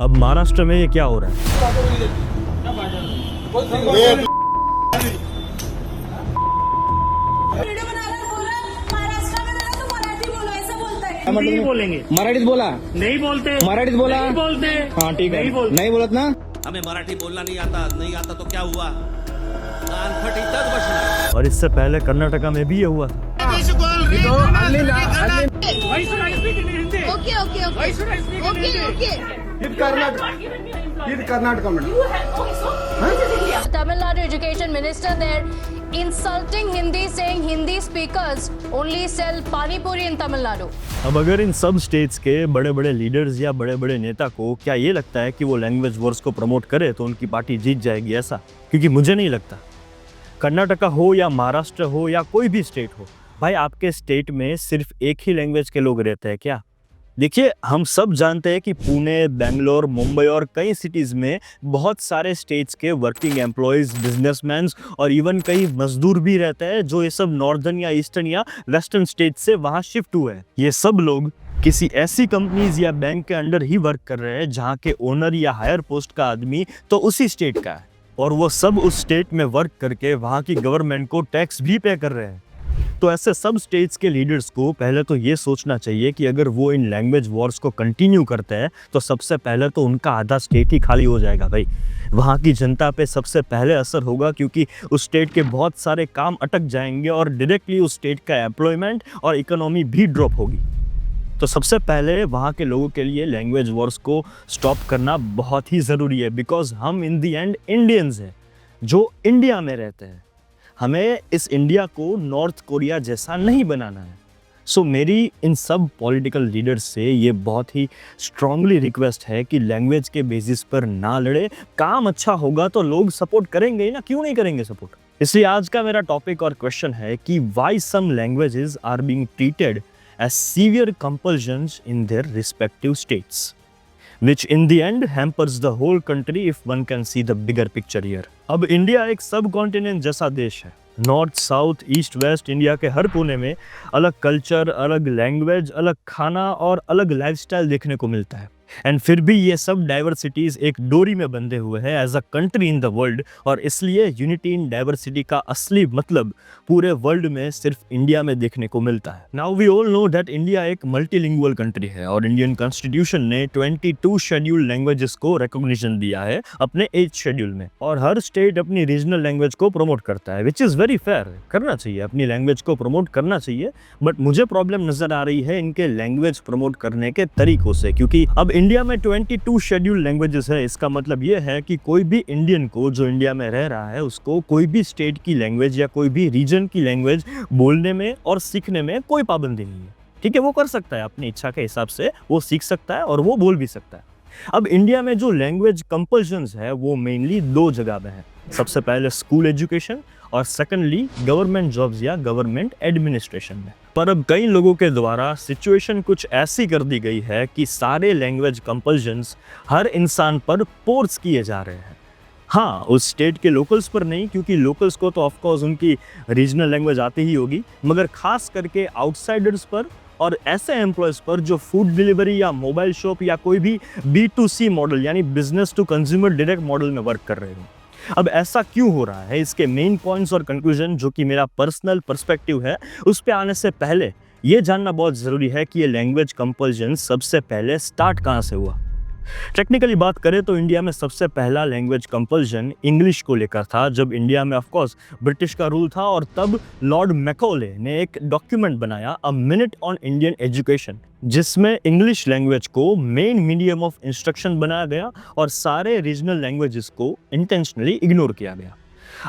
अब महाराष्ट्र में ये क्या हो रहा है? वीडियो बना रहा है, बोल रहा है, महाराष्ट्र में रहना तो मराठी बोलो, ऐसा बोलता है। नहीं बोलेंगे, मराठीत बोला, नहीं बोलते, मराठीत बोला, नहीं बोलते। हाँ ठीक है, नहीं बोलते। नहीं बोलत ना। हमें मराठी बोलना नहीं आता तो क्या हुआ, कान फट इतना बचना। और इससे पहले कर्नाटका में भी ये हुआ था। Why should I speak in Hindi? Okay, okay, okay. Why should I speak in Okay, Hindi? okay. Tamil Nadu education minister there insulting Hindi, saying Hindi speakers only sell pani puri in Tamil Nadu. अब अगर इन सब states के बड़े बड़े leaders या बड़े बड़े नेता को क्या ये लगता है कि वो लैंग्वेज वॉर्स को प्रमोट करे तो उनकी पार्टी जीत जाएगी, ऐसा? क्योंकि मुझे नहीं लगता। कर्नाटका हो या महाराष्ट्र हो या कोई भी स्टेट हो, भाई आपके स्टेट में सिर्फ एक ही लैंग्वेज के लोग रहते हैं क्या? देखिए, हम सब जानते हैं कि पुणे, बेंगलोर, मुंबई और कई सिटीज़ में बहुत सारे स्टेट्स के वर्किंग एम्प्लॉयज़, बिजनेसमैन और इवन कई मजदूर भी रहते हैं जो ये सब नॉर्दर्न या ईस्टर्न या वेस्टर्न स्टेट से वहाँ शिफ्ट हुए हैं। ये सब लोग किसी ऐसी कंपनीज या बैंक के अंडर ही वर्क कर रहे हैं जहाँ के ओनर या हायर पोस्ट का आदमी तो उसी स्टेट का है, और वो सब उस स्टेट में वर्क करके वहाँ की गवर्नमेंट को टैक्स भी पे कर रहे हैं। तो ऐसे सब स्टेट्स के लीडर्स को पहले तो ये सोचना चाहिए कि अगर वो इन लैंग्वेज वॉर्स को कंटिन्यू करते हैं तो सबसे पहले तो उनका आधा स्टेट ही खाली हो जाएगा भाई। वहाँ की जनता पे सबसे पहले असर होगा क्योंकि उस स्टेट के बहुत सारे काम अटक जाएंगे और डायरेक्टली उस स्टेट का एम्प्लॉयमेंट और इकोनॉमी भी ड्रॉप होगी। तो सबसे पहले वहाँ के लोगों के लिए लैंग्वेज वॉर्स को स्टॉप करना बहुत ही ज़रूरी है, बिकॉज हम इन दी एंड इंडियंस हैं जो इंडिया में रहते हैं। हमें इस इंडिया को नॉर्थ कोरिया जैसा नहीं बनाना है। सो मेरी इन सब पॉलिटिकल लीडर्स से ये बहुत ही स्ट्रांगली रिक्वेस्ट है कि लैंग्वेज के बेसिस पर ना लड़े। काम अच्छा होगा तो लोग सपोर्ट करेंगे ही ना, क्यों नहीं करेंगे सपोर्ट? इसलिए आज का मेरा टॉपिक और क्वेश्चन है कि why some languages are being treated as severe compulsions in their respective states, which in the end hampers the whole country if one can see the bigger picture here. अब India एक subcontinent जैसा देश है। North, south, east, west, India के हर कोने में अलग कल्चर, अलग लैंग्वेज, अलग खाना और अलग लाइफस्टाइल देखने को मिलता है। एंड फिर भी ये सब डाइवर्सिटीज एक डोरी में बंधे हुए हैं as a country in the world, और इसलिए यूनिटी इन डाइवर्सिटी का असली मतलब पूरे वर्ल्ड में सिर्फ इंडिया में देखने को मिलता है। Now we all know that India एक मल्टीलिंगुअल कंट्री है और इंडियन कॉन्स्टिट्यूशन ने 22 शेड्यूल्ड लैंग्वेजेस को रिकॉग्निशन दिया है अपने 8 शेड्यूल में, और हर स्टेट अपनी रीजनल लैंग्वेज को प्रमोट करता है, विच इज़ वेरी फेयर। करना चाहिए, अपनी लैंग्वेज को प्रमोट करना चाहिए, बट मुझे प्रॉब्लम नजर आ रही है इनके लैंग्वेज प्रमोट करने के तरीकों से, क्योंकि अब इंडिया में 22 शेड्यूल्ड लैंग्वेजेस है। इसका मतलब ये है कि कोई भी इंडियन को जो इंडिया में रह रहा है उसको कोई भी स्टेट की लैंग्वेज या कोई भी रीजन की लैंग्वेज बोलने में और सीखने में कोई पाबंदी नहीं है। ठीक है, वो कर सकता है अपनी इच्छा के हिसाब से, वो सीख सकता है और वो बोल भी सकता है। अब इंडिया में जो लैंग्वेज कंपल्शंस है वो मेनली 2 जगह में है। सबसे पहले स्कूल एजुकेशन और सेकंडली गवर्नमेंट जॉब्स या गवर्नमेंट एडमिनिस्ट्रेशन में। पर अब कई लोगों के द्वारा सिचुएशन कुछ ऐसी कर दी गई है कि सारे लैंग्वेज कंपल्शंस हर इंसान पर फोर्स किए जा रहे हैं। हाँ, उस स्टेट के लोकल्स पर नहीं, क्योंकि लोकल्स को तो ऑफकोर्स उनकी रीजनल लैंग्वेज आती ही होगी, मगर खास करके आउटसाइडर्स पर और ऐसे एम्प्लॉयज़ पर जो फूड डिलीवरी या मोबाइल शॉप या कोई भी B2C मॉडल यानी business to consumer direct model में वर्क कर रहे हो। अब ऐसा क्यों हो रहा है, इसके मेन पॉइंट्स और कंक्लूजन जो कि मेरा पर्सनल पर्सपेक्टिव है, उस पे आने से पहले ये जानना बहुत ज़रूरी है कि ये लैंग्वेज कंपल्शन सबसे पहले स्टार्ट कहाँ से हुआ। टेक्निकली बात करें तो इंडिया में सबसे पहला लैंग्वेज कंपल्शन इंग्लिश को लेकर था, जब इंडिया में ऑफकोर्स ब्रिटिश का रूल था, और तब लॉर्ड मैकॉले ने एक डॉक्यूमेंट बनाया, a minute on Indian education, जिसमें इंग्लिश लैंग्वेज को मेन मीडियम ऑफ इंस्ट्रक्शन बनाया गया और सारे रीजनल लैंग्वेजेस को इंटेंशनली इग्नोर किया गया।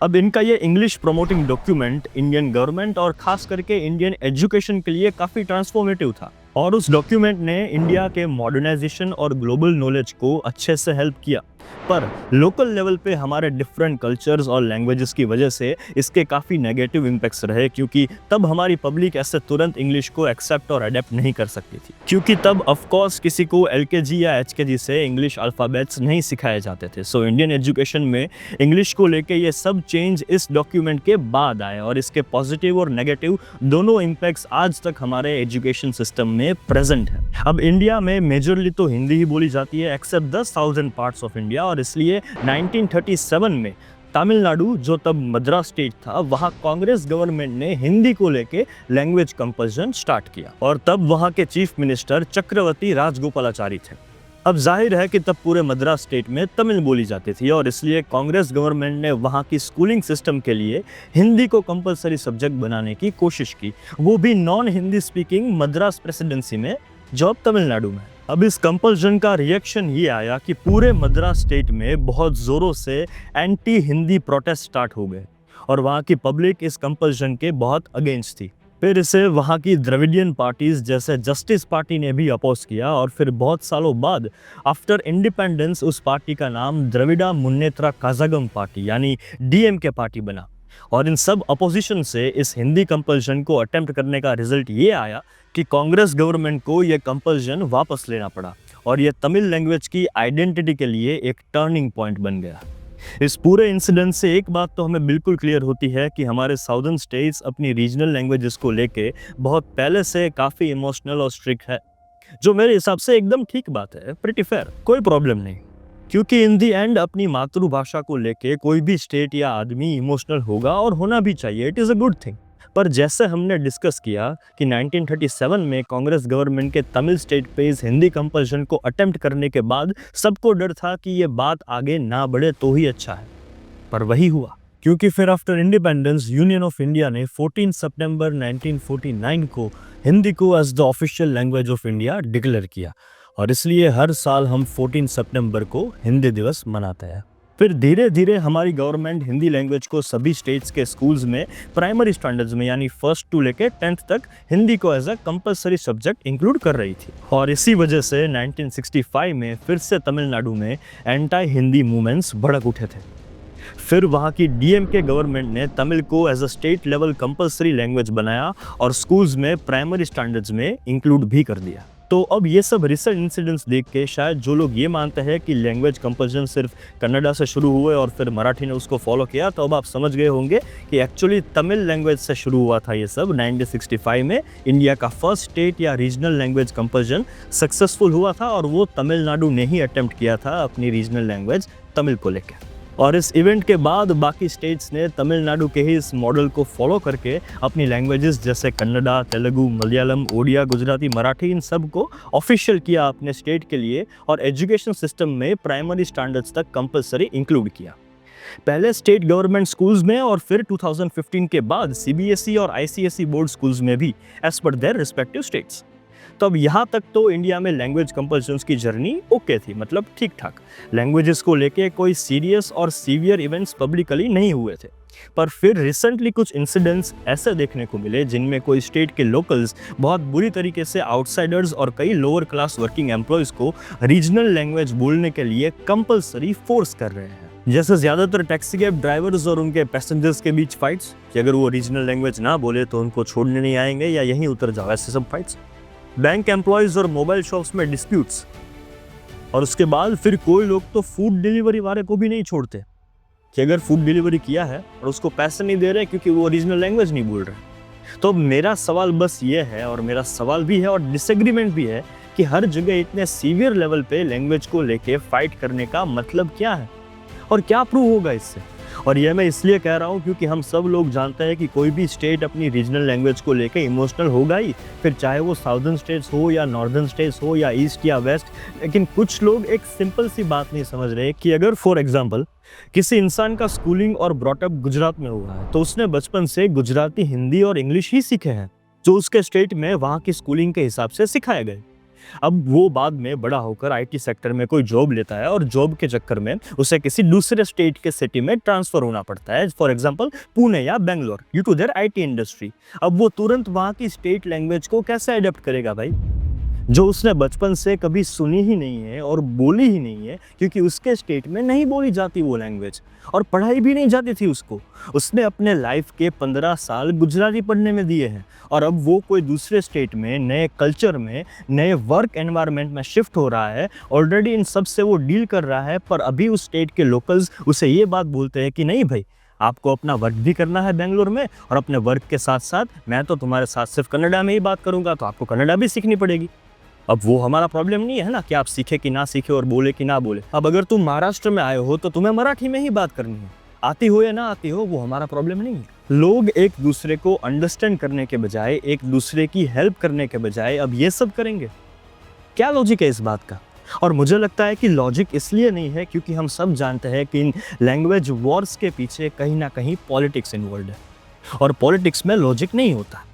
अब इनका ये English promoting document Indian government और खास करके इंडियन एजुकेशन के लिए काफ़ी ट्रांसफॉर्मेटिव था, और उस डॉक्यूमेंट ने इंडिया के मॉडर्नाइजेशन और ग्लोबल नॉलेज को अच्छे से हेल्प किया। पर लोकल लेवल पे हमारे डिफरेंट कल्चर्स और लैंग्वेजेस की वजह से इसके काफ़ी नेगेटिव इम्पैक्ट्स रहे, क्योंकि तब हमारी पब्लिक ऐसे तुरंत इंग्लिश को एक्सेप्ट और अडेप्ट नहीं कर सकती थी, क्योंकि तब ऑफ कोर्स किसी को LKG या HKG से इंग्लिश अल्फ़ाबेट्स नहीं सिखाए जाते थे। सो इंडियन एजुकेशन में इंग्लिश को लेके ये सब चेंज इस डॉक्यूमेंट के बाद आए और इसके पॉजिटिव और नेगेटिव दोनों इम्पैक्ट्स आज तक हमारे एजुकेशन सिस्टम में प्रेजेंट है। अब इंडिया में मेजरली तो हिंदी ही बोली जाती है except the southern parts of India, और इसलिए 1937 में तमिलनाडु, जो तब मद्रास स्टेट था, वहाँ कांग्रेस गवर्नमेंट ने हिंदी को लेके लैंग्वेज कंपल्सन स्टार्ट किया और तब वहाँ के चीफ मिनिस्टर चक्रवर्ती राजगोपालाचारी थे। अब जाहिर है कि तब पूरे मद्रास स्टेट में तमिल बोली जाती थी और इसलिए कांग्रेस गवर्नमेंट ने वहाँ की स्कूलिंग सिस्टम के लिए हिंदी को कंपलसरी सब्जेक्ट बनाने की कोशिश की, वो भी non Hindi speaking Madras presidency में, जो अब तमिलनाडु में। अब इस कंपल्सन का रिएक्शन ये आया कि पूरे मद्रास स्टेट में बहुत ज़ोरों से एंटी हिंदी प्रोटेस्ट स्टार्ट हो गए और वहाँ की पब्लिक इस कंपल्सन के बहुत अगेंस्ट थी। फिर इसे वहाँ की द्रविडियन पार्टीज जैसे जस्टिस पार्टी ने भी अपोज किया और फिर बहुत सालों बाद आफ्टर इंडिपेंडेंस उस पार्टी का नाम द्रविड़ा मुन्नेत्रा कज़ागम पार्टी यानी DMK पार्टी बना। और इन सब अपोजिशन से इस हिंदी कंपल्सन को अटेम्प्ट करने का रिजल्ट ये आया कि कांग्रेस गवर्नमेंट को ये कंपल्सन वापस लेना पड़ा और ये तमिल लैंग्वेज की आइडेंटिटी के लिए एक टर्निंग पॉइंट बन गया। इस पूरे इंसिडेंट से एक बात तो हमें बिल्कुल क्लियर होती है कि हमारे साउदर्न स्टेट्स अपनी रीजनल लैंग्वेजेस को लेके बहुत पहले से काफ़ी इमोशनल और स्ट्रिक्ट है, जो मेरे हिसाब से एकदम ठीक बात है, प्रिटी फेयर, कोई प्रॉब्लम नहीं, क्योंकि इन दी एंड अपनी मातृभाषा को लेके कोई भी स्टेट या आदमी इमोशनल होगा और होना भी चाहिए, it is a good thing. पर जैसे हमने डिस्कस किया कि 1937 में कांग्रेस गवर्नमेंट के तमिल स्टेट पे इस हिंदी कंपल्सन को अटेम्प्ट करने के बाद सबको डर था कि ये बात आगे ना बढ़े तो ही अच्छा है, पर वही हुआ, क्योंकि फिर after independence union of India ने 14 सितंबर 1949 को हिंदी को as the official language of India declare किया और इसलिए हर साल हम 14 सितंबर को हिंदी दिवस मनाते हैं। फिर धीरे धीरे हमारी गवर्नमेंट हिंदी लैंग्वेज को सभी स्टेट्स के स्कूल्स में प्राइमरी स्टैंडर्ड्स में यानी 1st to लेके 10th तक हिंदी को as a compulsory subject include कर रही थी और इसी वजह से 1965 में फिर से तमिलनाडु में एंटी हिंदी मूवमेंट्स भड़क उठे थे। फिर वहाँ की DMK गवर्नमेंट ने तमिल को as a state level compulsory language बनाया और स्कूल्स में प्राइमरी स्टैंडर्ड्स में इंक्लूड भी कर दिया। तो अब ये सब रिसेंट इंसिडेंट्स देख के शायद जो लोग ये मानते हैं कि लैंग्वेज कंपल्सन सिर्फ कन्नड़ा से शुरू हुए और फिर मराठी ने उसको फॉलो किया, तो अब आप समझ गए होंगे कि एक्चुअली तमिल लैंग्वेज से शुरू हुआ था ये सब। 1965 में इंडिया का फर्स्ट स्टेट या रीजनल लैंग्वेज कंपल्सन सक्सेसफुल हुआ था और वो तमिलनाडु ने ही अटेम्प्ट किया था अपनी रीजनल लैंग्वेज तमिल को लेकर। और इस इवेंट के बाद बाकी स्टेट्स ने तमिलनाडु के ही इस मॉडल को फॉलो करके अपनी लैंग्वेजेस जैसे कन्नड़ा, तेलुगु, मलयालम, ओडिया, गुजराती, मराठी, इन सब को ऑफिशियल किया अपने स्टेट के लिए और एजुकेशन सिस्टम में प्राइमरी स्टैंडर्ड्स तक कंपलसरी इंक्लूड किया। पहले स्टेट गवर्नमेंट स्कूल्स में और फिर 2015 के बाद CBSE और ICSE बोर्ड स्कूल्स में भी as per their respective states. तो अब यहाँ तक तो इंडिया में लैंग्वेज कंपल्सन्स की जर्नी ओके थी, मतलब ठीक ठाक, लैंग्वेजेस को लेके कोई सीरियस और सीवियर इवेंट्स पब्लिकली नहीं हुए थे। पर फिर रिसेंटली कुछ इंसिडेंट्स ऐसे देखने को मिले जिनमें कोई स्टेट के लोकल्स बहुत बुरी तरीके से आउटसाइडर्स और कई लोअर क्लास वर्किंग एम्प्लॉयज़ को रीजनल लैंग्वेज बोलने के लिए कंपल्सरी फोर्स कर रहे हैं। जैसे ज़्यादातर टैक्सी कैब ड्राइवर्स और उनके पैसेंजर्स के बीच फाइट्स कि अगर वो रीजनल लैंग्वेज ना बोले तो उनको छोड़ने नहीं आएंगे या यहीं उतर जाओ, ऐसे सब फाइट्स। बैंक एम्प्लॉयज़ और मोबाइल शॉप्स में डिस्प्यूट्स, और उसके बाद फिर कोई लोग तो फूड डिलीवरी वाले को भी नहीं छोड़ते कि अगर फूड डिलीवरी किया है और उसको पैसे नहीं दे रहे क्योंकि वो रीजनल लैंग्वेज नहीं बोल रहे। तो मेरा सवाल बस ये है, और मेरा सवाल भी है और डिसएग्रीमेंट भी है, कि हर जगह इतने सीवियर लेवल पे लैंग्वेज को लेके फाइट करने का मतलब क्या है और क्या प्रूव होगा इससे। और यह मैं इसलिए कह रहा हूँ क्योंकि हम सब लोग जानते हैं कि कोई भी स्टेट अपनी रीजनल लैंग्वेज को लेकर इमोशनल होगा ही, फिर चाहे वो साउदर्न स्टेट्स हो या नॉर्दर्न स्टेट्स हो या ईस्ट या वेस्ट। लेकिन कुछ लोग एक सिंपल सी बात नहीं समझ रहे कि अगर फॉर एग्जांपल किसी इंसान का स्कूलिंग और ब्रॉटअप गुजरात में हुआ है तो उसने बचपन से गुजराती, हिंदी और इंग्लिश ही सीखे हैं जो उसके स्टेट में वहाँ की स्कूलिंग के हिसाब से सिखाए गए। अब वो बाद में बड़ा होकर IT सेक्टर में कोई जॉब लेता है और जॉब के चक्कर में उसे किसी दूसरे स्टेट के सिटी में ट्रांसफर होना पड़ता है, फॉर एग्जांपल पुणे या Bangalore, due to their IT industry. अब वो तुरंत वहाँ की स्टेट लैंग्वेज को कैसे अडेप्ट करेगा भाई? जो उसने बचपन से कभी सुनी ही नहीं है और बोली ही नहीं है, क्योंकि उसके स्टेट में नहीं बोली जाती वो लैंग्वेज और पढ़ाई भी नहीं जाती थी उसको। उसने अपने लाइफ के 15 साल गुजराती पढ़ने में दिए हैं और अब वो कोई दूसरे स्टेट में, नए कल्चर में, नए वर्क एनवायरनमेंट में शिफ्ट हो रहा है। ऑलरेडी इन सब से वो डील कर रहा है, पर अभी उस स्टेट के लोकल्स उसे ये बात बोलते हैं कि नहीं भाई, आपको अपना वर्क भी करना है बेंगलोर में और अपने वर्क के साथ साथ मैं तो तुम्हारे साथ सिर्फ कन्नड़ा में ही बात करूंगा, तो आपको कन्नड़ा भी सीखनी पड़ेगी। अब वो हमारा प्रॉब्लम नहीं है ना कि आप सीखे कि ना सीखे और बोले कि ना बोले। अब अगर तुम महाराष्ट्र में आए हो तो तुम्हें मराठी में ही बात करनी है, आती हो या ना आती हो, वो हमारा प्रॉब्लम नहीं है। लोग एक दूसरे को अंडरस्टैंड करने के बजाय, एक दूसरे की हेल्प करने के बजाय अब ये सब करेंगे। क्या लॉजिक है इस बात का? और मुझे लगता है कि लॉजिक इसलिए नहीं है क्योंकि हम सब जानते हैं कि इन लैंग्वेज वॉर्स के पीछे कहीं ना कहीं पॉलिटिक्स इन्वॉल्व है और पॉलिटिक्स में लॉजिक नहीं होता।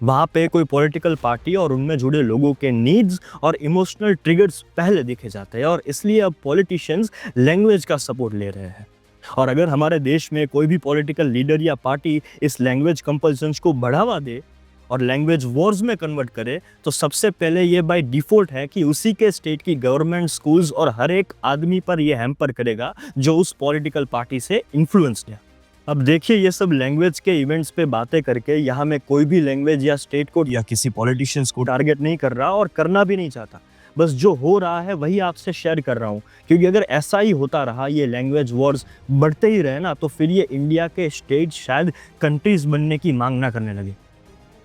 वहाँ पे कोई पॉलिटिकल पार्टी और उनमें जुड़े लोगों के नीड्स और इमोशनल ट्रिगर्स पहले देखे जाते हैं और इसलिए अब पॉलिटिशियंस लैंग्वेज का सपोर्ट ले रहे हैं। और अगर हमारे देश में कोई भी पॉलिटिकल लीडर या पार्टी इस लैंग्वेज कंपल्सन्स को बढ़ावा दे और लैंग्वेज वॉर्स में कन्वर्ट करे, तो सबसे पहले ये बाय डिफ़ॉल्ट है कि उसी के स्टेट की गवर्नमेंट, स्कूल्स और हर एक आदमी पर ये हैम्पर करेगा जो उस पॉलिटिकल पार्टी से इन्फ्लुएंस्ड है। अब देखिए, ये सब लैंग्वेज के इवेंट्स पे बातें करके यहाँ मैं कोई भी लैंग्वेज या स्टेट को या किसी पॉलिटिशियंस को टारगेट नहीं कर रहा और करना भी नहीं चाहता। बस जो हो रहा है वही आपसे शेयर कर रहा हूँ, क्योंकि अगर ऐसा ही होता रहा, ये लैंग्वेज वॉर्स बढ़ते ही रहे ना, तो फिर ये इंडिया के स्टेट शायद कंट्रीज बनने की मांग ना करने लगे।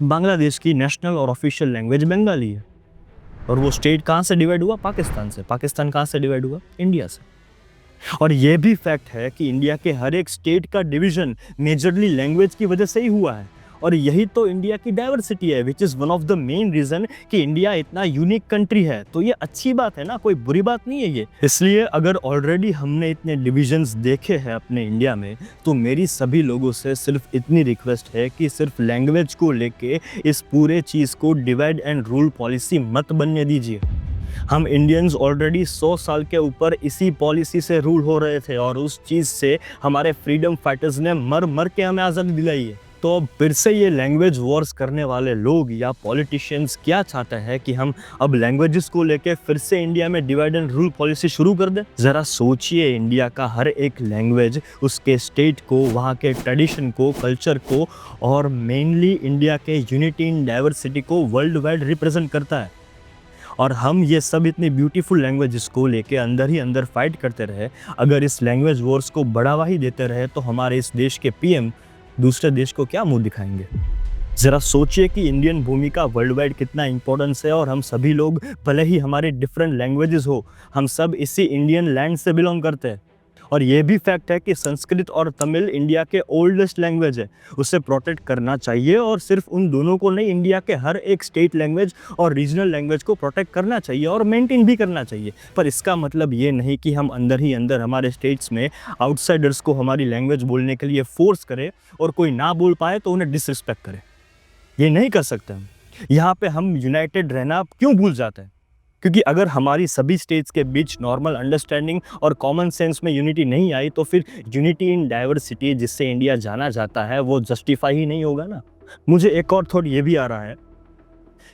बांग्लादेश की नेशनल और ऑफिशियल लैंग्वेज बंगाली है और वो स्टेट कहाँ से डिवाइड हुआ? पाकिस्तान से। पाकिस्तान कहाँ से डिवाइड हुआ? इंडिया से। और ये भी फैक्ट है कि इंडिया के हर एक स्टेट का डिवीजन मेजरली लैंग्वेज की वजह से ही हुआ है और यही तो इंडिया की डाइवर्सिटी है, which is one of the main reason कि इंडिया इतना यूनिक कंट्री है। तो ये अच्छी बात है ना, कोई बुरी बात नहीं है ये। इसलिए अगर ऑलरेडी हमने इतने डिविजन्स देखे हैं अपने इंडिया में, तो मेरी सभी लोगों से सिर्फ इतनी रिक्वेस्ट है कि सिर्फ लैंग्वेज को लेके इस पूरे चीज़ को डिवाइड एंड रूल पॉलिसी मत बनने दीजिए। हम इंडियंस ऑलरेडी 100 साल के ऊपर इसी पॉलिसी से रूल हो रहे थे और उस चीज़ से हमारे फ्रीडम फाइटर्स ने मर मर के हमें आज़ादी दिलाई है। तो अब फिर से ये लैंग्वेज वॉर्स करने वाले लोग या पॉलिटिशियंस क्या चाहते हैं कि हम अब लैंग्वेजेस को लेके फिर से इंडिया में डिवाइड एंड रूल पॉलिसी शुरू कर दें? ज़रा सोचिए, इंडिया का हर एक लैंग्वेज उसके स्टेट को, वहाँ के ट्रेडिशन को, कल्चर को और मेनली इंडिया के यूनिटी इन डाइवर्सिटी को वर्ल्ड वाइड रिप्रेजेंट करता है। और हम ये सब इतनी ब्यूटीफुल लैंग्वेजेस को लेके अंदर ही अंदर फाइट करते रहे, अगर इस लैंग्वेज वॉर्स को बढ़ावा ही देते रहे, तो हमारे इस देश के पीएम दूसरे देश को क्या मुंह दिखाएंगे? ज़रा सोचिए कि इंडियन भूमि का वर्ल्ड वाइड कितना इंपॉर्टेंस है और हम सभी लोग, भले ही हमारे डिफरेंट लैंग्वेजेस हो, हम सब इसी इंडियन लैंड से बिलोंग करते हैं। और ये भी फैक्ट है कि संस्कृत और तमिल इंडिया के ओल्डेस्ट लैंग्वेज है, उसे प्रोटेक्ट करना चाहिए और सिर्फ उन दोनों को नहीं, इंडिया के हर एक स्टेट लैंग्वेज और रीजनल लैंग्वेज को प्रोटेक्ट करना चाहिए और मेंटेन भी करना चाहिए। पर इसका मतलब ये नहीं कि हम अंदर ही अंदर हमारे स्टेट्स में आउटसाइडर्स को हमारी लैंग्वेज बोलने के लिए फोर्स करें और कोई ना बोल पाए तो उन्हें डिसरिस्पेक्ट करें। ये नहीं कर सकते हम। यहाँ पे हम यूनाइटेड रहना क्यों भूल जाते हैं? क्योंकि अगर हमारी सभी स्टेट्स के बीच नॉर्मल अंडरस्टैंडिंग और कॉमन सेंस में यूनिटी नहीं आई, तो फिर यूनिटी इन डाइवर्सिटी जिससे इंडिया जाना जाता है वो जस्टिफाई ही नहीं होगा ना। मुझे एक और थॉट ये भी आ रहा है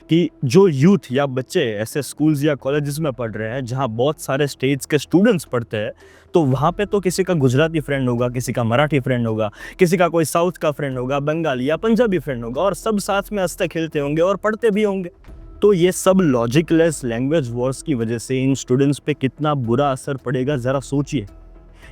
कि जो यूथ या बच्चे ऐसे स्कूल्स या कॉलेजेस में पढ़ रहे हैं जहाँ बहुत सारे स्टेट्स के स्टूडेंट्स पढ़ते हैं, तो वहाँ पे तो किसी का गुजराती फ्रेंड होगा, किसी का मराठी फ्रेंड होगा, किसी का कोई साउथ का फ्रेंड होगा, बंगाली या पंजाबी फ्रेंड होगा और सब साथ में हंसते खेलते होंगे और पढ़ते भी होंगे। तो ये सब लॉजिकलेस लैंग्वेज वॉर्स की वजह से इन स्टूडेंट्स पे कितना बुरा असर पड़ेगा, ज़रा सोचिए।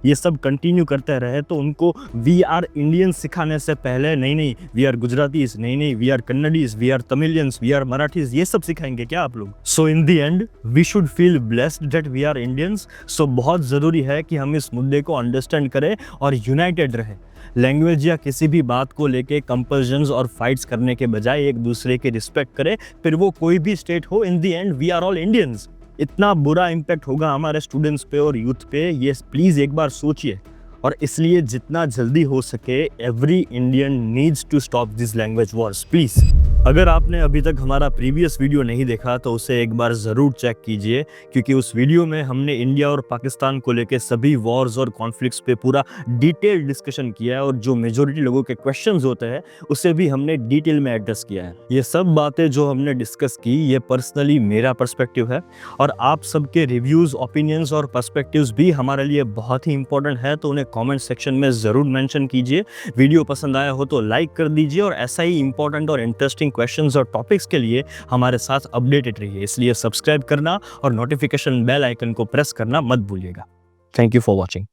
ये सब कंटिन्यू करते रहे तो उनको वी आर इंडियंस सिखाने से पहले नहीं वी आर गुजरातीज, नहीं we are Kannadis, we are Tamilians, we are Marathis, ये सब सिखाएंगे क्या आप लोग? So in the end we should feel blessed that we are Indians. So बहुत ज़रूरी है कि हम इस मुद्दे को अंडरस्टैंड करें और यूनाइटेड रहें। लैंग्वेज या किसी भी बात को लेके कंपल्जन्स और फाइट्स करने के बजाय एक दूसरे की रिस्पेक्ट करें, फिर वो कोई भी स्टेट हो। In the end we are all Indians. इतना बुरा इम्पैक्ट होगा हमारे स्टूडेंट्स पे और यूथ पे, ये प्लीज़ एक बार सोचिए। और इसलिए जितना जल्दी हो सके every Indian needs to stop this language wars please. अगर आपने अभी तक हमारा प्रीवियस वीडियो नहीं देखा तो उसे एक बार ज़रूर चेक कीजिए, क्योंकि उस वीडियो में हमने इंडिया और पाकिस्तान को लेके सभी वॉर्स और कॉन्फ्लिक्ट्स पे पूरा डिटेल डिस्कशन किया है और जो मेजोरिटी लोगों के क्वेश्चंस होते हैं उसे भी हमने डिटेल में एड्रेस किया है। ये सब बातें जो हमने डिस्कस की ये पर्सनली मेरा पर्सपेक्टिव है और आप सबके रिव्यूज़, ओपिनियंस और पर्सपेक्टिव्स भी हमारे लिए बहुत ही इंपॉर्टेंट है, तो उन्हें कमेंट सेक्शन में ज़रूर मेंशन कीजिए। वीडियो पसंद आया हो तो लाइक कर दीजिए और ऐसा ही इंपॉर्टेंट और इंटरेस्टिंग क्वेश्चंस और टॉपिक्स के लिए हमारे साथ अपडेटेड रहिए। इसलिए सब्सक्राइब करना और नोटिफिकेशन बेल आइकन को प्रेस करना मत भूलिएगा। Thank you for watching.